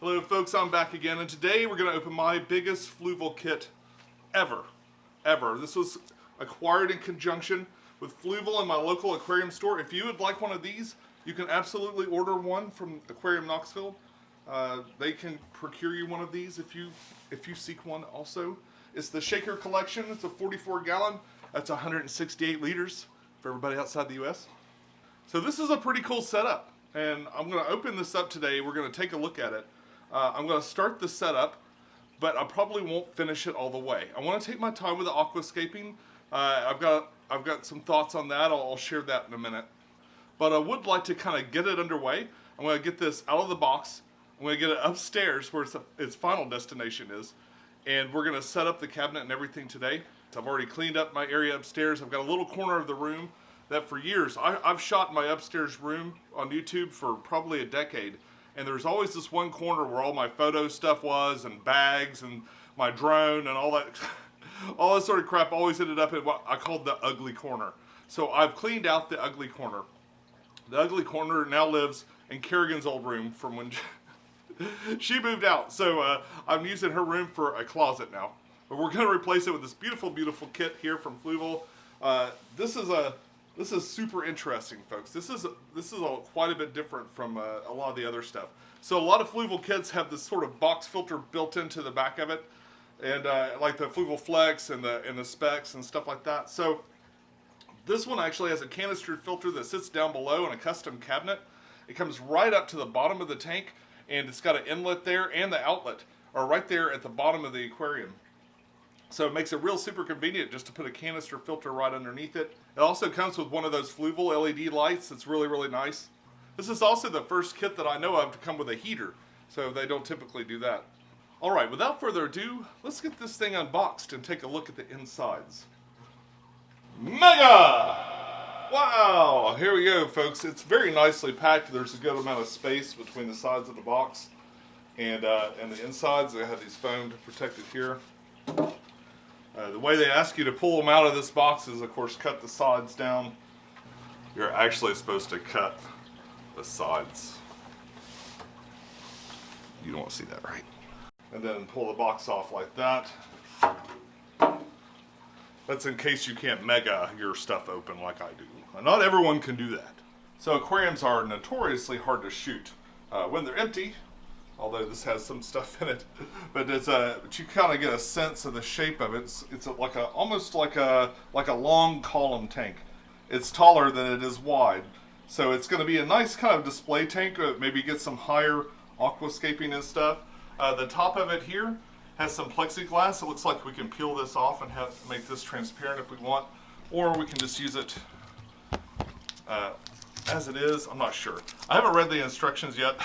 Hello folks, I'm back again, and today we're going to open my biggest Fluval kit ever. This was acquired in conjunction with Fluval in my local aquarium store. If you would like one of these, you can absolutely order one from Aquarium Knoxville. They can procure you one of these if you seek one also. It's the Shaker Collection. It's a 44 gallon. That's 168 liters for everybody outside the US. So this is a pretty cool setup, and I'm going to open this up today. We're going to take a look at it. I'm going to start the setup, but I probably won't finish it all the way. I want to take my time with the aquascaping. I've got some thoughts on that. I'll share that in a minute. But I would like to kind of get it underway. I'm going to get this out of the box. I'm going to get it upstairs where its final destination is. And we're going to set up the cabinet and everything today. So I've already cleaned up my area upstairs. I've got a little corner of the room that for years, I've shot my upstairs room on YouTube for probably a decade. And there's always this one corner where all my photo stuff was, and bags, and my drone, and all that, all that sort of crap always ended up in what I called the ugly corner. So I've cleaned out the ugly corner. The ugly corner now lives in Kerrigan's old room from when she moved out. So I'm using her room for a closet now. But we're going to replace it with this beautiful, beautiful kit here from Fluval. This is super interesting, folks. This is quite a bit different from a lot of the other stuff. So a lot of Fluval kits have this sort of box filter built into the back of it, and like the Fluval Flex and the specs and stuff like that. So this one actually has a canister filter that sits down below in a custom cabinet. It comes right up to the bottom of the tank, and it's got an inlet there, and the outlet are right there at the bottom of the aquarium. So it makes it real super convenient just to put a canister filter right underneath it. It also comes with one of those Fluval LED lights that's really, really nice. This is also the first kit that I know of to come with a heater, so they don't typically do that. Alright, without further ado, let's get this thing unboxed and take a look at the insides. Mega! Wow! Here we go, folks. It's very nicely packed. There's a good amount of space between the sides of the box and the insides. They have these foam to protect it here. The way they ask you to pull them out of this box is, of course, cut the sides down. You're actually supposed to cut the sides. You don't want to see that, right? And then pull the box off like that. That's in case you can't mega your stuff open like I do. And not everyone can do that. So aquariums are notoriously hard to shoot when they're empty. Although this has some stuff in it, but but you kind of get a sense of the shape of it. It's almost like a long column tank. It's taller than it is wide, so it's going to be a nice kind of display tank. Maybe get some higher aquascaping and stuff. The top of it here has some plexiglass. It looks like we can peel this off and make this transparent if we want, or we can just use it as it is. I'm not sure. I haven't read the instructions yet.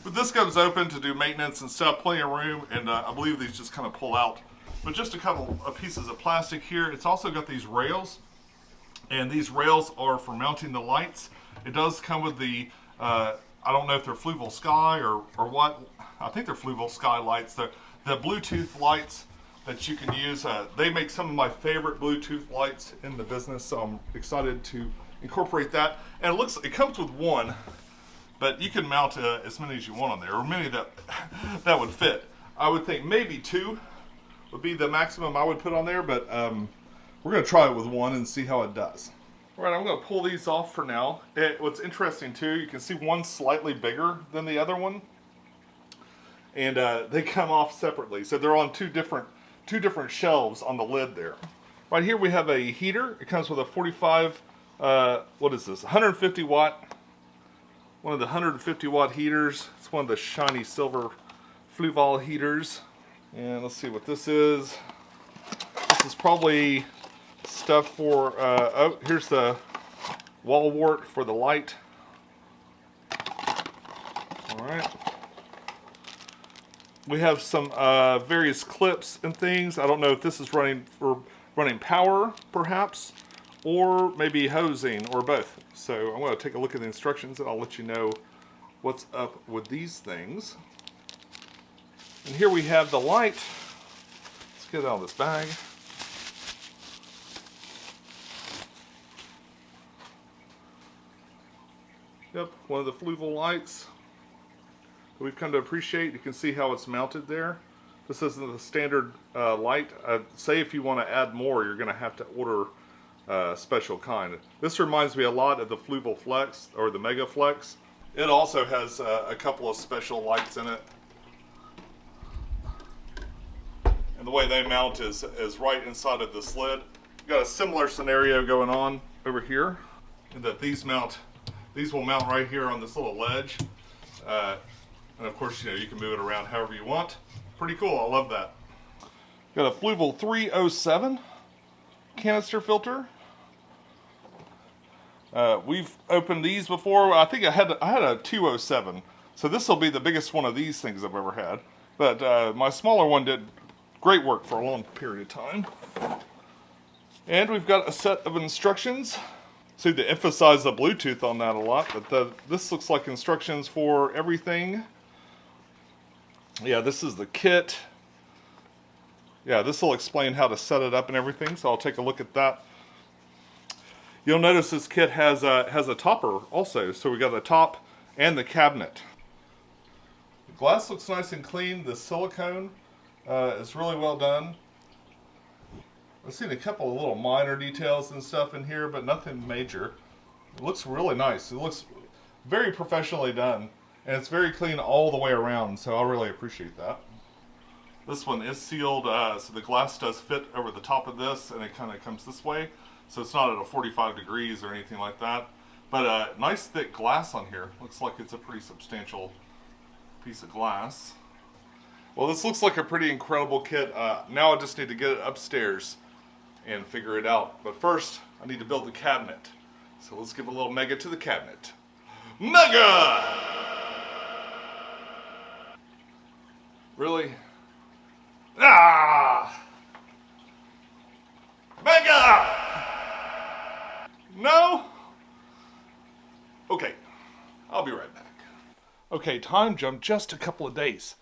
But this comes open to do maintenance and stuff, plenty of room, and I believe these just kind of pull out. But just a couple of pieces of plastic here. It's also got these rails, and these rails are for mounting the lights. It does come with the, I don't know if they're Fluval Sky or what. I think they're Fluval Sky lights. The Bluetooth lights that you can use. They make some of my favorite Bluetooth lights in the business, so I'm excited to incorporate that. And it comes with one. But you can mount as many as you want on there, or many that would fit. I would think maybe two would be the maximum I would put on there, but we're going to try it with one and see how it does. All right, I'm going to pull these off for now. What's interesting too, you can see one slightly bigger than the other one, and they come off separately. So they're on two different shelves on the lid there. Right here we have a heater. It comes with a 45, what is this? 150 watt. One of the 150 watt heaters. It's one of the shiny silver Fluval heaters. And let's see what this is. This is probably stuff for, oh, here's the wall wart for the light. Alright. We have some various clips and things. I don't know if this is running power, perhaps, or maybe hosing, or both. So I'm going to take a look at the instructions and I'll let you know what's up with these things. And here we have the light. Let's get it out of this bag. Yep, one of the Fluval lights. that we've come to appreciate. You can see how it's mounted there. This isn't the standard light. Say if you want to add more, you're going to have to order a special kind. This reminds me a lot of the Fluval Flex or the Mega Flex. It also has a couple of special lights in it. And the way they mount is right inside of this lid. We've got a similar scenario going on over here, in that these will mount right here on this little ledge. And of course, you can move it around however you want. Pretty cool, I love that. Got a Fluval 307 canister filter. We've opened these before. I think I had a 207. So this will be the biggest one of these things I've ever had. But my smaller one did great work for a long period of time. And we've got a set of instructions. See, they emphasize the Bluetooth on that a lot, but this looks like instructions for everything. Yeah, this is the kit. Yeah, this will explain how to set it up and everything, so I'll take a look at that. You'll notice this kit has a topper also, so we got the top and the cabinet. The glass looks nice and clean. The silicone is really well done. I've seen a couple of little minor details and stuff in here, but nothing major. It looks really nice. It looks very professionally done, and it's very clean all the way around, so I really appreciate that. This one is sealed, so the glass does fit over the top of this, and it kind of comes this way, so it's not at a 45 degrees or anything like that. But nice thick glass on here. Looks like it's a pretty substantial piece of glass. Well, this looks like a pretty incredible kit. Now I just need to get it upstairs and figure it out. But first, I need to build the cabinet. So let's give a little mega to the cabinet. Mega! Really? Ah! Mega! No? Okay, I'll be right back. Okay, time jump just a couple of days.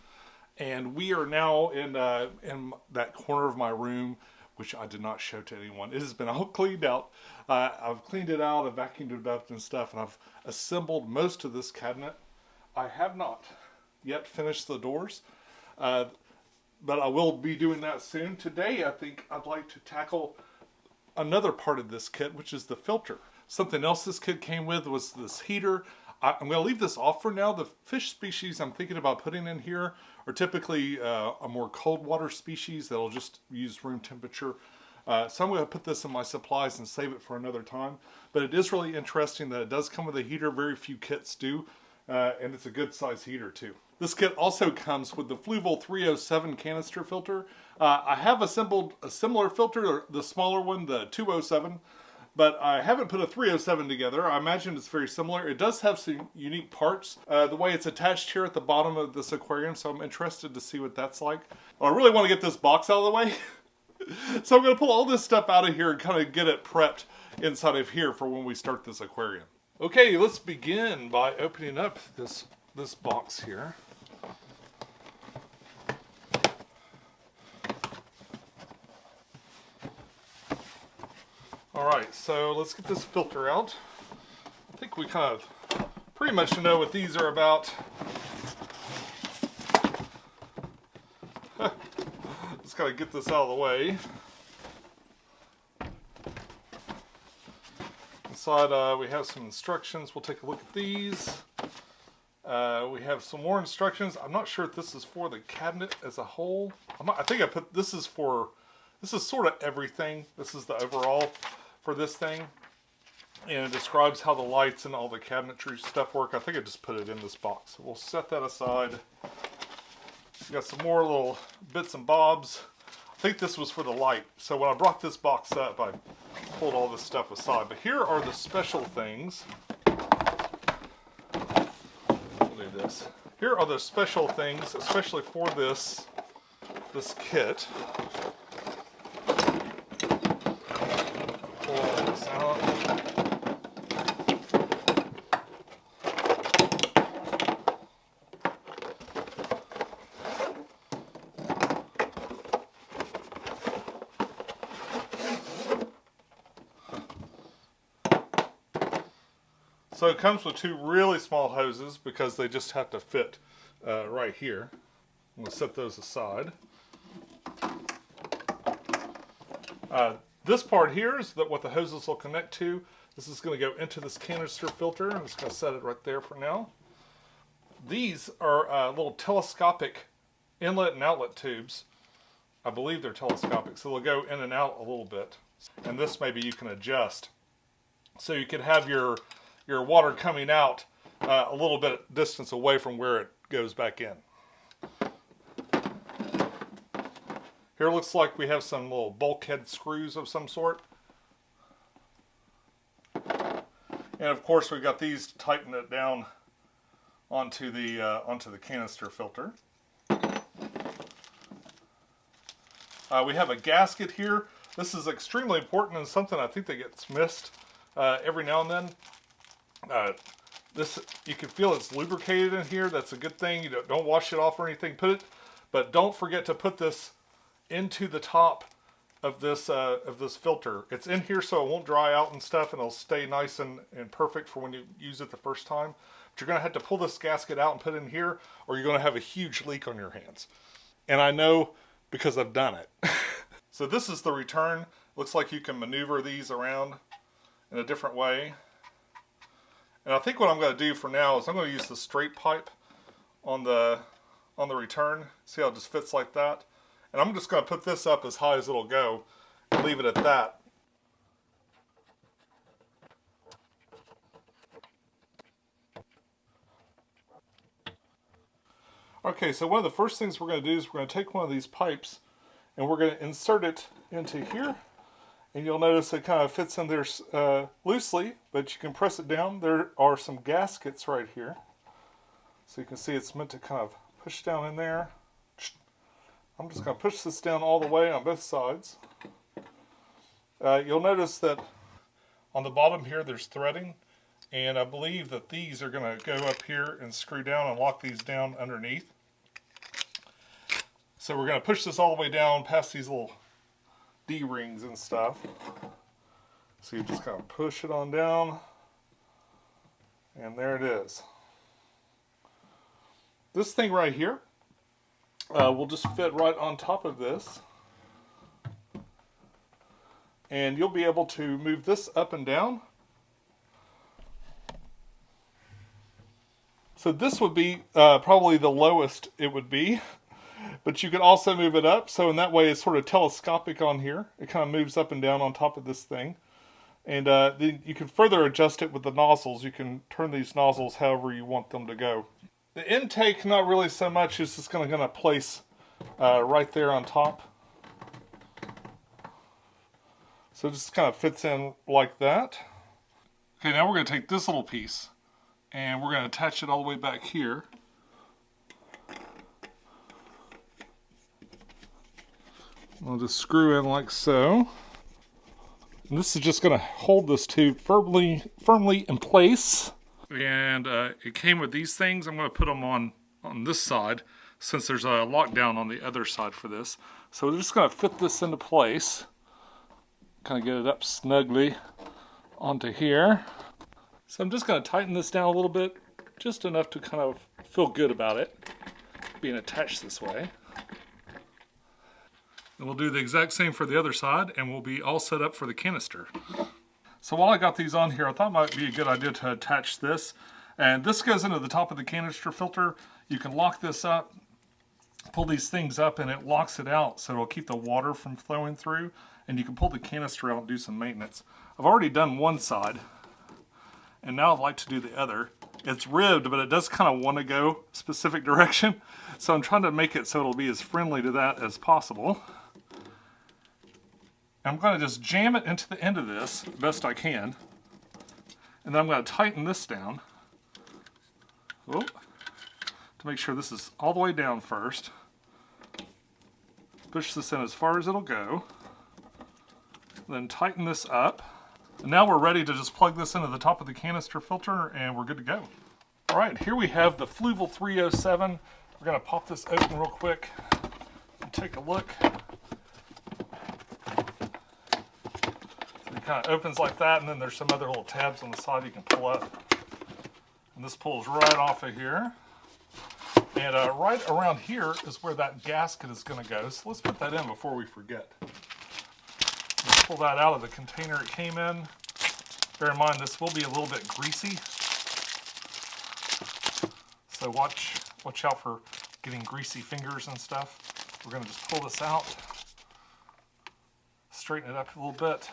And we are now in that corner of my room, which I did not show to anyone. It has been all cleaned out. I've cleaned it out, I've vacuumed it up and stuff, and I've assembled most of this cabinet. I have not yet finished the doors, but I will be doing that soon. Today, I think I'd like to tackle another part of this kit, which is the filter. Something else this kit came with was this heater. I'm going to leave this off for now. The fish species I'm thinking about putting in here are typically a more cold water species that'll just use room temperature. So I'm going to put this in my supplies and save it for another time. But it is really interesting that it does come with a heater. Very few kits do. And it's a good size heater too. This kit also comes with the Fluval 307 canister filter. I have assembled a similar filter, the smaller one, the 207. But I haven't put a 307 together. I imagine it's very similar. It does have some unique parts. The way it's attached here at the bottom of this aquarium, so I'm interested to see what that's like. Well, I really want to get this box out of the way. So I'm going to pull all this stuff out of here and kind of get it prepped inside of here for when we start this aquarium. Okay, let's begin by opening up this box here. Alright, so let's get this filter out. I think we kind of pretty much know what these are about. Just gotta get this out of the way. Inside we have some instructions. We'll take a look at these. We have some more instructions. I'm not sure if this is for the cabinet as a whole. I think I put this is sort of everything. This is the overall for this thing, and it describes how the lights and all the cabinetry stuff work. I think I just put it in this box. So we'll set that aside. We got some more little bits and bobs. I think this was for the light. So when I brought this box up, I pulled all this stuff aside. But here are the special things. We'll do this. Here are the special things, especially for this kit. So it comes with two really small hoses because they just have to fit right here. I'm going to set those aside. This part here is what the hoses will connect to. This is going to go into this canister filter. I'm just going to set it right there for now. These are little telescopic inlet and outlet tubes. I believe they're telescopic, so they'll go in and out a little bit. And this maybe you can adjust. So you can have your water coming out a little bit distance away from where it goes back in. Here it looks like we have some little bulkhead screws of some sort. And of course we've got these to tighten it down onto the canister filter. We have a gasket here. This is extremely important and something I think that gets missed every now and then. You can feel it's lubricated in here. That's a good thing. You don't wash it off or anything. But don't forget to put this into the top of this filter. It's in here so it won't dry out and stuff, and it'll stay nice and perfect for when you use it the first time. But you're going to have to pull this gasket out and put it in here, or you're going to have a huge leak on your hands. And I know because I've done it. So this is the return. Looks like you can maneuver these around in a different way. And I think what I'm going to do for now is I'm going to use the straight pipe on the return. See how it just fits like that? And I'm just going to put this up as high as it'll go and leave it at that. Okay, so one of the first things we're going to do is we're going to take one of these pipes and we're going to insert it into here. And you'll notice it kind of fits in there loosely, but you can press it down. There are some gaskets right here. So you can see it's meant to kind of push down in there. I'm just going to push this down all the way on both sides. You'll notice that on the bottom here there's threading, and I believe that these are going to go up here and screw down and lock these down underneath. So we're going to push this all the way down past these little D-rings and stuff. So you just kind of push it on down, and there it is. This thing right here will just fit right on top of this, and you'll be able to move this up and down. So this would be probably the lowest it would be, but you can also move it up, so in that way it's sort of telescopic on here. It kind of moves up and down on top of this thing, and then you can further adjust it with the nozzles. You can turn these nozzles however you want them to go. The intake, not really so much. It's just going to place right there on top. So it just kind of fits in like that. Okay, now we're going to take this little piece and we're going to attach it all the way back here. I'll just screw in like so. And this is just going to hold this tube firmly in place. And it came with these things. I'm going to put them on this side since there's a lockdown on the other side for this. So we're just going to fit this into place. Kind of get it up snugly onto here. So I'm just going to tighten this down a little bit, just enough to kind of feel good about it being attached this way. And we'll do the exact same for the other side, and we'll be all set up for the canister. So while I got these on here, I thought it might be a good idea to attach this. And this goes into the top of the canister filter. You can lock this up, pull these things up, and it locks it out, so it'll keep the water from flowing through. And you can pull the canister out and do some maintenance. I've already done one side, and now I'd like to do the other. It's ribbed, but it does kind of want to go a specific direction. So I'm trying to make it so it'll be as friendly to that as possible. I'm going to just jam it into the end of this best I can. And then I'm going to tighten this down. Whoop, to make sure this is all the way down first. Push this in as far as it'll go. Then tighten this up. And now we're ready to just plug this into the top of the canister filter and we're good to go. Alright, here we have the Fluval 307. We're going to pop this open real quick and take a look. It kind of opens like that, and then there's some other little tabs on the side you can pull up. And this pulls right off of here. And right around here is where that gasket is going to go. So let's put that in before we forget. Let's pull that out of the container it came in. Bear in mind this will be a little bit greasy. So watch out for getting greasy fingers and stuff. We're going to just pull this out. Straighten it up a little bit.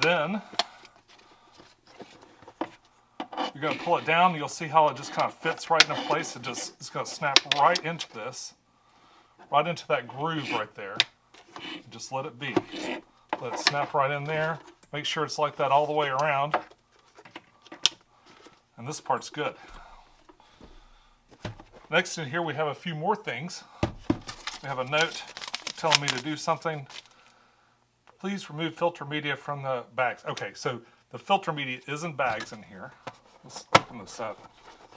Then you're going to pull it down. You'll see how it just kind of fits right into place. It's going to snap right into this, right into that groove right there. Just let it be. Let it snap right in there. Make sure it's like that all the way around. And this part's good. Next in here we have a few more things. We have a note telling me to do something. Please remove filter media from the bags. Okay, so the filter media is in bags in here. Let's open this up.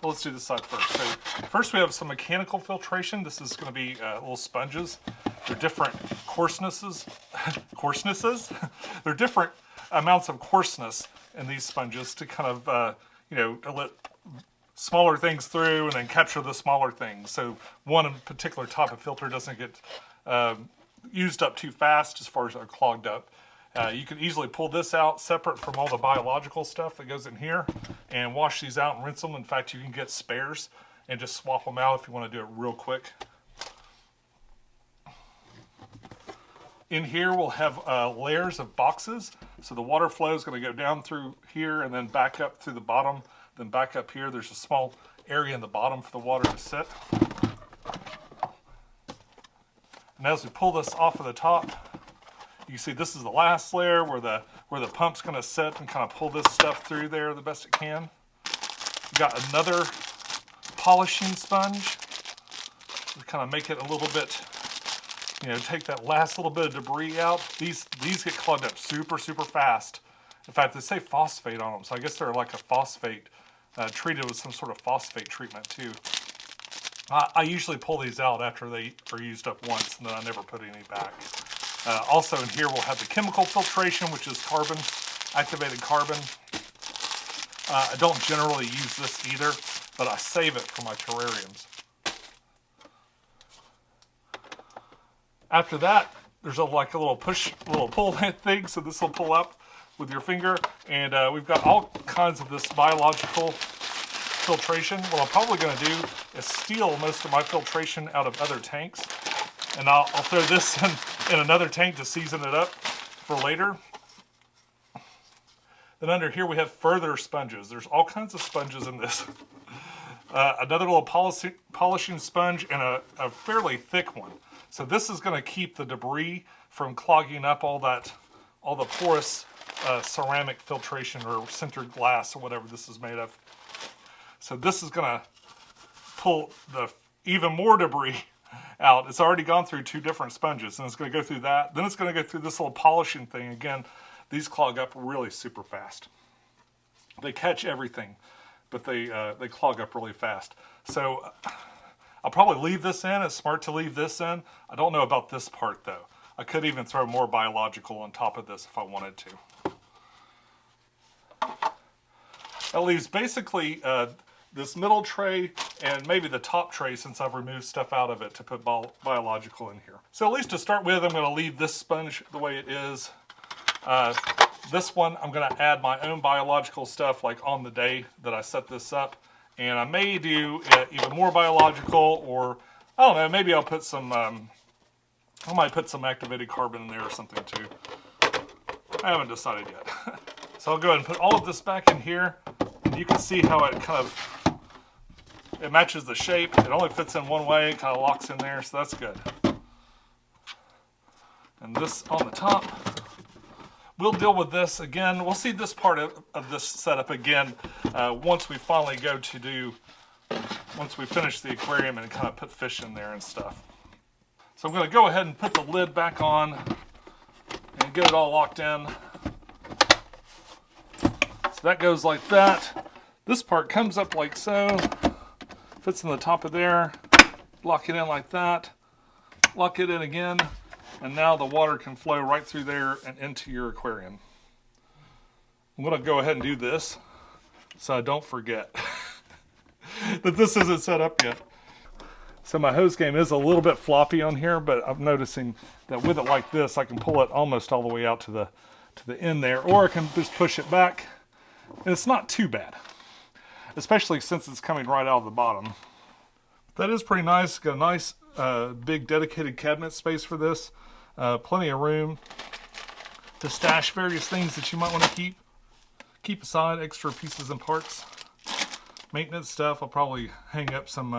Well, let's do this side first. So first we have some mechanical filtration. This is going to be little sponges. They're different coarsenesses. They're different amounts of coarseness in these sponges to kind of, to let smaller things through and then capture the smaller things. So one in particular type of filter doesn't get used up too fast as far as they're clogged up. You can easily pull this out separate from all the biological stuff that goes in here and wash these out and rinse them. In fact, you can get spares and just swap them out if you want to do it real quick. In here we'll have layers of boxes. So the water flow is going to go down through here and then back up through the bottom, then back up here. There's a small area in the bottom for the water to sit. And as we pull this off of the top, you can see this is the last layer where the pump's going to sit and kind of pull this stuff through there the best it can. We've got another polishing sponge to kind of make it a little bit, take that last little bit of debris out. These get clogged up super fast. In fact, they say phosphate on them, so I guess they're like a phosphate, treated with some sort of phosphate treatment too. I usually pull these out after they are used up once, and then I never put any back. Also in here we'll have the chemical filtration, which is carbon, activated carbon. I don't generally use this either, but I save it for my terrariums. After that, there's a little pull thing, so this will pull up with your finger, and we've got all kinds of this biological filtration. What I'm probably going to do is steal most of my filtration out of other tanks, and I'll throw this in another tank to season it up for later. Then under here we have further sponges. There's all kinds of sponges in this. Another little polishing sponge and a fairly thick one. So this is going to keep the debris from clogging up all the porous ceramic filtration or sintered glass or whatever this is made of. So this is going to pull the even more debris out. It's already gone through two different sponges, and it's going to go through that. Then it's going to go through this little polishing thing. Again, these clog up really super fast. They catch everything, but they clog up really fast. So I'll probably leave this in. It's smart to leave this in. I don't know about this part though. I could even throw more biological on top of this if I wanted to. That leaves basically this middle tray and maybe the top tray, since I've removed stuff out of it, to put biological in here. So at least to start with, I'm going to leave this sponge the way it is. This one, I'm going to add my own biological stuff like on the day that I set this up. And I may do even more biological, or I don't know, maybe I'll put some, I might put some activated carbon in there or something too. I haven't decided yet. So I'll go ahead and put all of this back in here. And you can see how it kind of, it matches the shape. It only fits in one way, it kind of locks in there, so that's good. And this on the top. We'll deal with this again. We'll see this part of this setup again once we finally once we finish the aquarium and kind of put fish in there and stuff. So I'm going to go ahead and put the lid back on and get it all locked in. So that goes like that. This part comes up like so, fits in the top of there, lock it in like that, lock it in again, and now the water can flow right through there and into your aquarium. I'm going to go ahead and do this so I don't forget that this isn't set up yet. So my hose game is a little bit floppy on here, but I'm noticing that with it like this, I can pull it almost all the way out to the end there, or I can just push it back, and it's not too bad, especially since it's coming right out of the bottom. That is pretty nice. Got a nice big dedicated cabinet space for this. Plenty of room to stash various things that you might want to keep aside, extra pieces and parts, maintenance stuff. I'll probably hang up some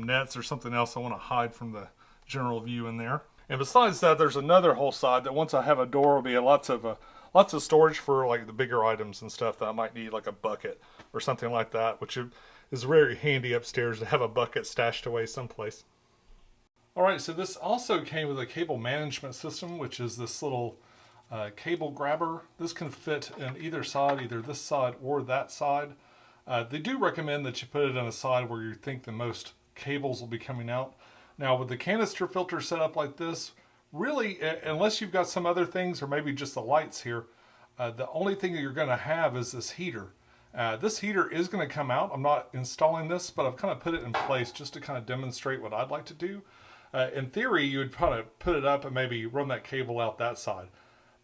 nets or something else I want to hide from the general view in there. And besides that, there's another whole side that once I have a door will be lots of storage for like the bigger items and stuff that I might need, like a bucket or something like that, which is very handy upstairs to have a bucket stashed away someplace. Alright, so this also came with a cable management system, which is this little cable grabber. This can fit in either side, either this side or that side. They do recommend that you put it on a side where you think the most cables will be coming out. Now with the canister filter set up like this, really, unless you've got some other things or maybe just the lights here, the only thing that you're going to have is this heater. This heater is going to come out. I'm not installing this, but I've kind of put it in place just to kind of demonstrate what I'd like to do. In theory, you would probably put it up and maybe run that cable out that side.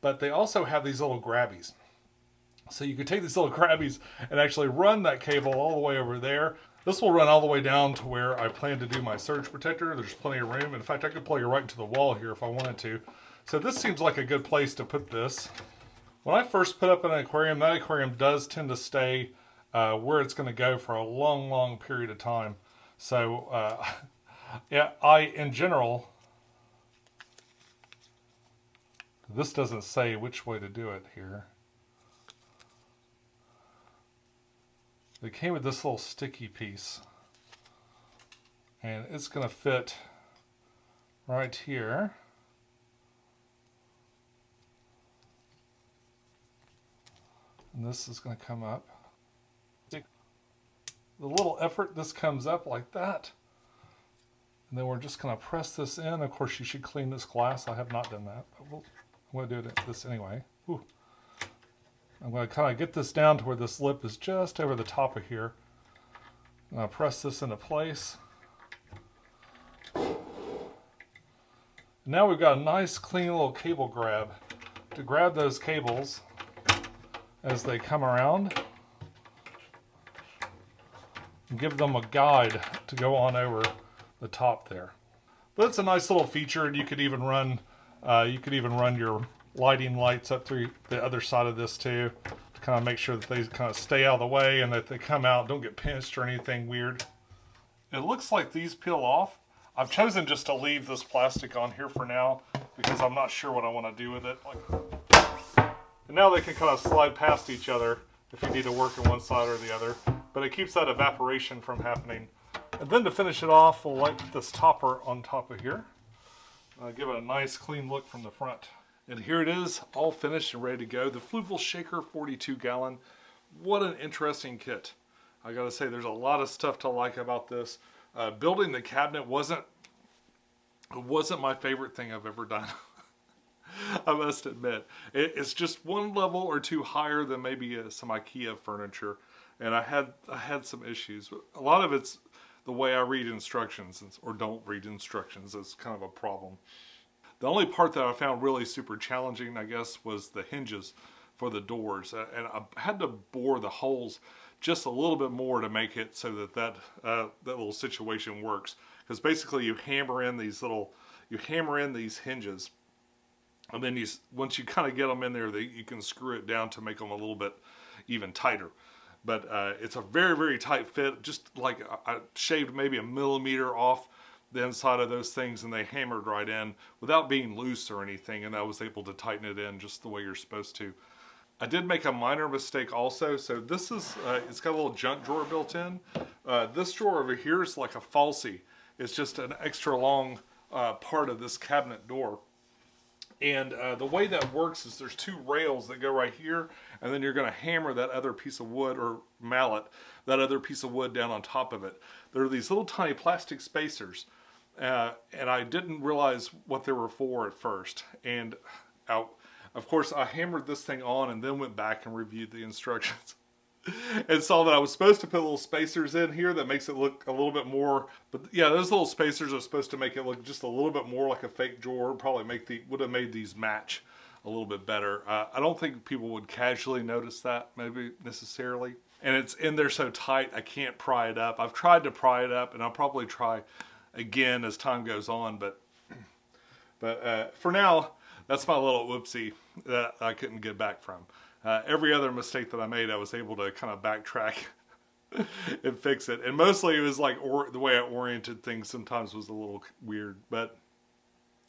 But they also have these little grabbies. So you could take these little grabbies and actually run that cable all the way over there. This will run all the way down to where I plan to do my surge protector. There's plenty of room. In fact, I could plug it right into the wall here if I wanted to. So this seems like a good place to put this. When I first put up an aquarium, that aquarium does tend to stay where it's going to go for a long, long period of time. So yeah, in general, this doesn't say which way to do it here. They came with this little sticky piece, and it's going to fit right here. And this is going to come up. The little effort, this comes up like that. And then we're just going to press this in. Of course, you should clean this glass. I have not done that, but I'm going to do this anyway. Ooh. I'm going to kind of get this down to where this lip is just over the top of here. I'm going to press this into place. Now we've got a nice clean little cable grab to grab those cables as they come around and give them a guide to go on over the top there. But it's a nice little feature, and you could even run your lighting lights up through the other side of this too, to kind of make sure that they kind of stay out of the way and that they come out, don't get pinched or anything weird. It looks like these peel off. I've chosen just to leave this plastic on here for now because I'm not sure what I want to do with it. And now they can kind of slide past each other if you need to work on one side or the other, but it keeps that evaporation from happening. And then to finish it off, we'll light this topper on top of here. Give it a nice clean look from the front. And here it is, all finished and ready to go. The Fluval Shaker 42 gallon. What an interesting kit. I gotta say, there's a lot of stuff to like about this. Building the cabinet wasn't my favorite thing I've ever done. I must admit. It's just one level or two higher than maybe some IKEA furniture. And I had some issues. A lot of it's the way I read instructions, or don't read instructions, is kind of a problem. The only part that I found really super challenging, I guess, was the hinges for the doors. And I had to bore the holes just a little bit more to make it so that little situation works. Because basically you hammer in these hinges, and then once you kind of get them in there, you can screw it down to make them a little bit even tighter. But it's a very, very tight fit. Just like I shaved maybe a millimeter off the inside of those things, and they hammered right in without being loose or anything, and I was able to tighten it in just the way you're supposed to. I did make a minor mistake also. So this is, it's got a little junk drawer built in. This drawer over here is like a falsie. It's just an extra long part of this cabinet door. And the way that works is there's two rails that go right here, and then you're going to hammer that other piece of wood, or mallet, that other piece of wood down on top of it. There are these little tiny plastic spacers, and I didn't realize what they were for at first. And Of course, I hammered this thing on and then went back and reviewed the instructions. And saw that I was supposed to put little spacers in here that makes it look a little bit more, but yeah, those little spacers are supposed to make it look just a little bit more like a fake drawer. Probably would have made these match a little bit better. I don't think people would casually notice that, maybe necessarily. And it's in there so tight I can't pry it up. I've tried to pry it up, and I'll probably try again as time goes on, but for now, that's my little whoopsie that I couldn't get back from. Every other mistake that I made, I was able to kind of backtrack and fix it. And mostly it was like the way I oriented things sometimes was a little weird. But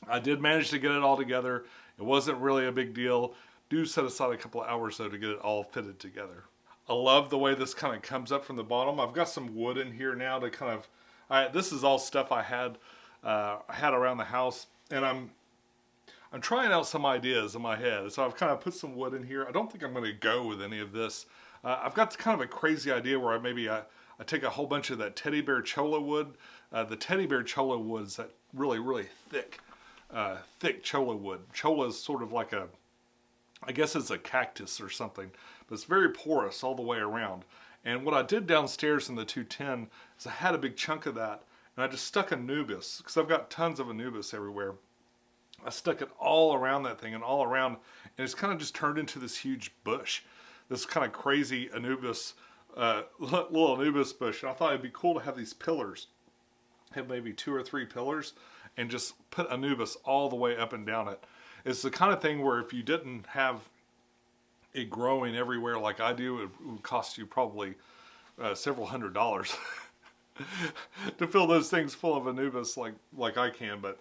I did manage to get it all together. It wasn't really a big deal. Do set aside a couple of hours, though, to get it all fitted together. I love the way this kind of comes up from the bottom. I've got some wood in here now to kind of... this is all stuff I had around the house. And I'm trying out some ideas in my head, so I've kind of put some wood in here. I don't think I'm going to go with any of this. I've got kind of a crazy idea where I take a whole bunch of that teddy bear cholla wood. The teddy bear cholla wood is that really, really thick cholla wood. Cholla is sort of like I guess it's a cactus or something, but it's very porous all the way around. And what I did downstairs in the 210 is I had a big chunk of that, and I just stuck anubis, because I've got tons of anubis everywhere. I stuck it all around that thing and all around, and it's kind of just turned into this huge bush, this kind of crazy anubis, little anubis bush. And I thought it'd be cool to have these pillars, have maybe 2 or 3 pillars, and just put anubis all the way up and down it. It's the kind of thing where if you didn't have it growing everywhere like I do, it would cost you probably several $100s to fill those things full of anubis like I can, but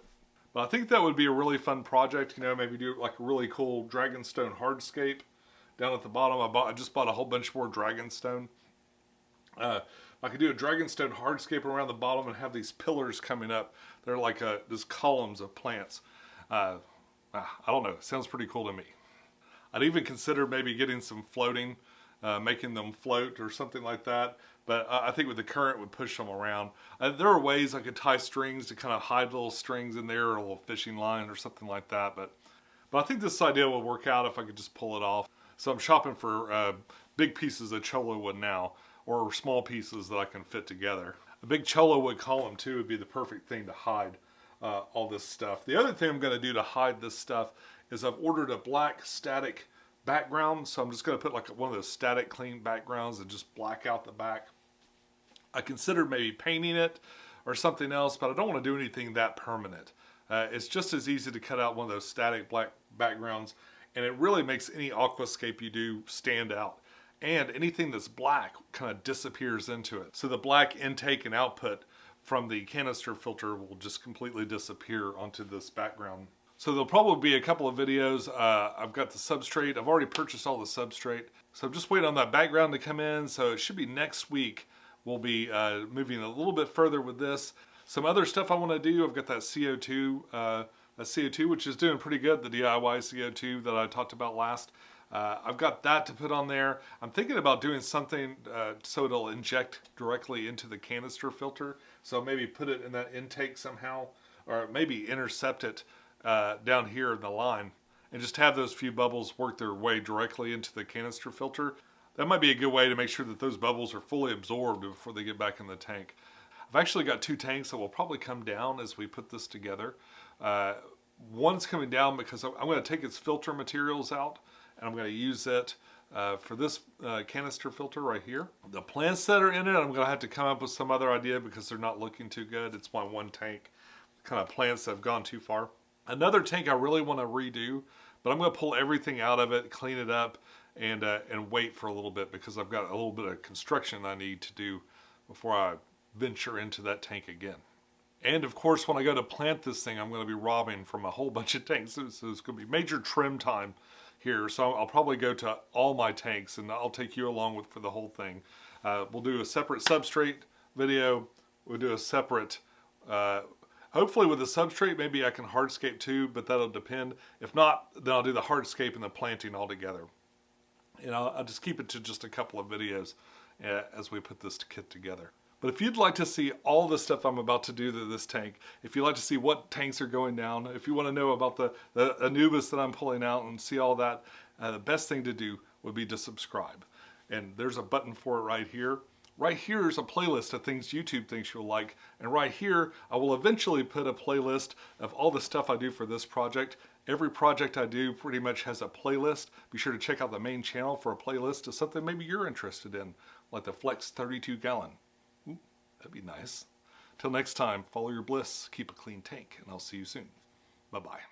I think that would be a really fun project. You know, maybe do like a really cool dragonstone hardscape down at the bottom. I just bought a whole bunch more dragonstone. I could do a dragonstone hardscape around the bottom and have these pillars coming up. They're like these columns of plants. I don't know. It sounds pretty cool to me. I'd even consider maybe getting some floating, making them float or something like that. But I think with the current would push them around. There are ways I could tie strings to kind of hide little strings in there, or a little fishing line or something like that. But I think this idea will work out if I could just pull it off. So I'm shopping for big pieces of cholla wood now, or small pieces that I can fit together. A big cholla wood column too would be the perfect thing to hide all this stuff. The other thing I'm going to do to hide this stuff is I've ordered a black static background, so I'm just going to put like one of those static clean backgrounds and just black out the back. I considered maybe painting it or something else, but I don't want to do anything that permanent. It's just as easy to cut out one of those static black backgrounds, and it really makes any aquascape you do stand out. And anything that's black kind of disappears into it. So the black intake and output from the canister filter will just completely disappear onto this background. So there'll probably be a couple of videos. I've got the substrate. I've already purchased all the substrate. So I'm just waiting on that background to come in. So it should be next week. We'll be moving a little bit further with this. Some other stuff I want to do. I've got that CO2, which is doing pretty good. The DIY CO2 that I talked about last. I've got that to put on there. I'm thinking about doing something so it'll inject directly into the canister filter. So maybe put it in that intake somehow, or maybe intercept it down here in the line and just have those few bubbles work their way directly into the canister filter. That might be a good way to make sure that those bubbles are fully absorbed before they get back in the tank. I've actually got 2 tanks that will probably come down as we put this together. One's coming down because I'm going to take its filter materials out and I'm going to use it for this canister filter right here. The plants that are in it, I'm going to have to come up with some other idea because they're not looking too good. It's my one tank, kind of plants that have gone too far. Another tank I really want to redo, but I'm going to pull everything out of it, clean it up, and wait for a little bit because I've got a little bit of construction I need to do before I venture into that tank again. And of course, when I go to plant this thing, I'm going to be robbing from a whole bunch of tanks. So it's going to be major trim time here. So I'll probably go to all my tanks and I'll take you along with for the whole thing. We'll do a separate substrate video. We'll do a separate, hopefully with the substrate, maybe I can hardscape too, but that'll depend. If not, then I'll do the hardscape and the planting all together. And I'll just keep it to just a couple of videos as we put this kit together. But if you'd like to see all the stuff I'm about to do to this tank, if you'd like to see what tanks are going down, if you want to know about the Anubis that I'm pulling out and see all that, the best thing to do would be to subscribe. And there's a button for it right here. Right here is a playlist of things YouTube thinks you'll like. And right here, I will eventually put a playlist of all the stuff I do for this project. Every project I do pretty much has a playlist. Be sure to check out the main channel for a playlist of something maybe you're interested in, like the Flex 32 gallon. Ooh, that'd be nice. Till next time, follow your bliss, keep a clean tank, and I'll see you soon. Bye-bye.